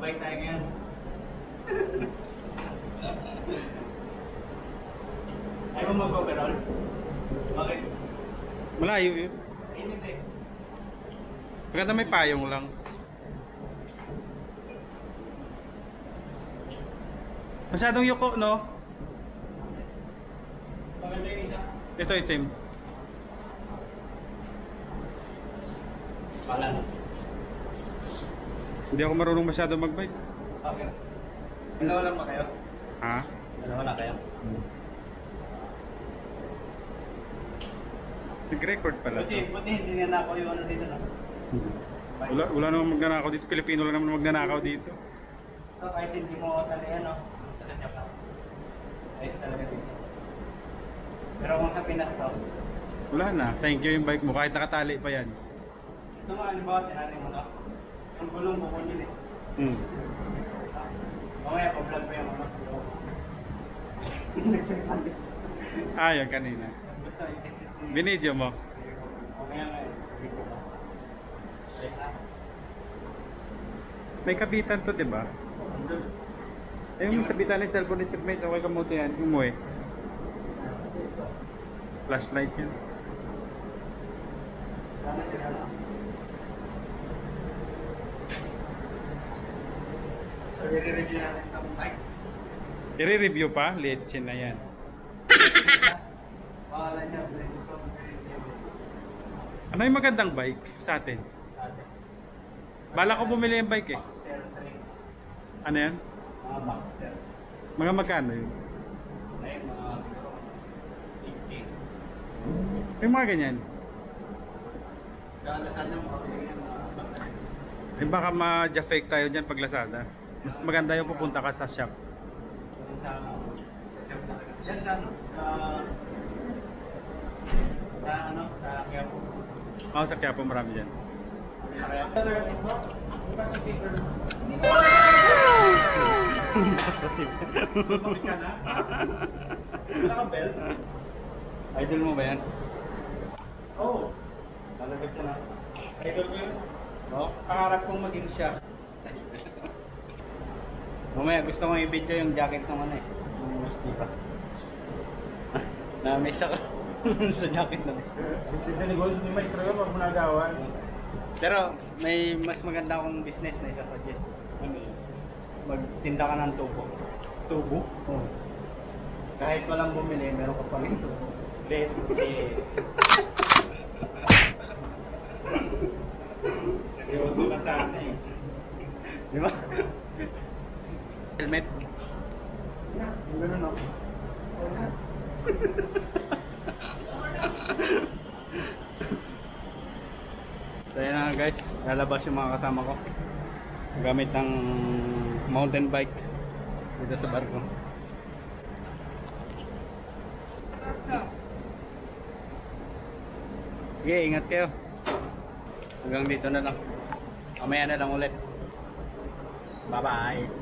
Mabait tayo ngayon. Ayaw mo mag-overall? Bakit? Malayo yun. Init eh. Maganda may payong lang. Masyadong yuko, no? Maganda yung isa. Ito itim. Balance. Hindi ako marunong masyado magbike. Okay. Dalawa lang ba kayo? Ha? Dalawa lang kayo? Nag-record pala. Buti hindi na ako yung ano dito na. Wala namang magnanakaw dito. Pilipino lang naman magnanakaw dito. So kahit hindi mo talihan, no? Sa Japan. Ayos talaga dito. Pero kung sa Pinas to, Wala na. Thank you yung bike mo. Kahit nakatali pa yan. ito nga, halimbawa, tinanay mo na. Ang gulong bukod yun eh. Mamaya, pa-vlog pa yung mga Ah, yan kanina. Basta i-test mo. Binidyo mo. Mamaya nga eh. May kapitan to, diba? Eh, yung sabitan ng cellphone ni Chipmate, okay ka mo ito yan. Umuwi. Flashlight yan. Sana sila na. So, i-review natin itong bike. I-review pa? Leche na yan. Pangalan niya, Brainstorm Review. Ano yung magandang bike sa atin? Sa atin. Bala ko bumili yung bike eh. Baxter Trains. Ano yan? Mga Baxter. Mga magkano yun? Ngayon, mga 80. Yung mga ganyan. Kalasan niya mga Baxter. Eh baka ma-fake tayo dyan pag Lazada. Mas maganda yung pupunta ka sa shop. Yan sa ano? Sa ano? Sa Quiapo. Oo, sa Quiapo marami dyan. Sa Quiapo. Bakit ka na? Wala ka belt? Idol mo ba yan? Oo. Lalagay ko na. Idol ko yun. Oo? Pangarap kong maging siya. Mamaya gusto kong i-video yung jacket ng ano eh. Yung Mustifa. Na-miss ako sa jacket na Business na ni Gold, yung maestro yun, huwag mo nagawan. Pero may mas maganda akong business na isa suggest. Ano yun? Magtinda ka ng tubo. Tubo? Oo. Kahit walang bumili, meron ka pa rin tubo. Leche. Seryoso na sana eh. Di ba? Helmet. Yung gano'n no? So yan na guys, lalabas yung mga kasama ko gamit ng mountain bike dito sa barko. Sige, ingat kayo. Hanggang dito na lang. Mamaya na lang ulit. Bye bye.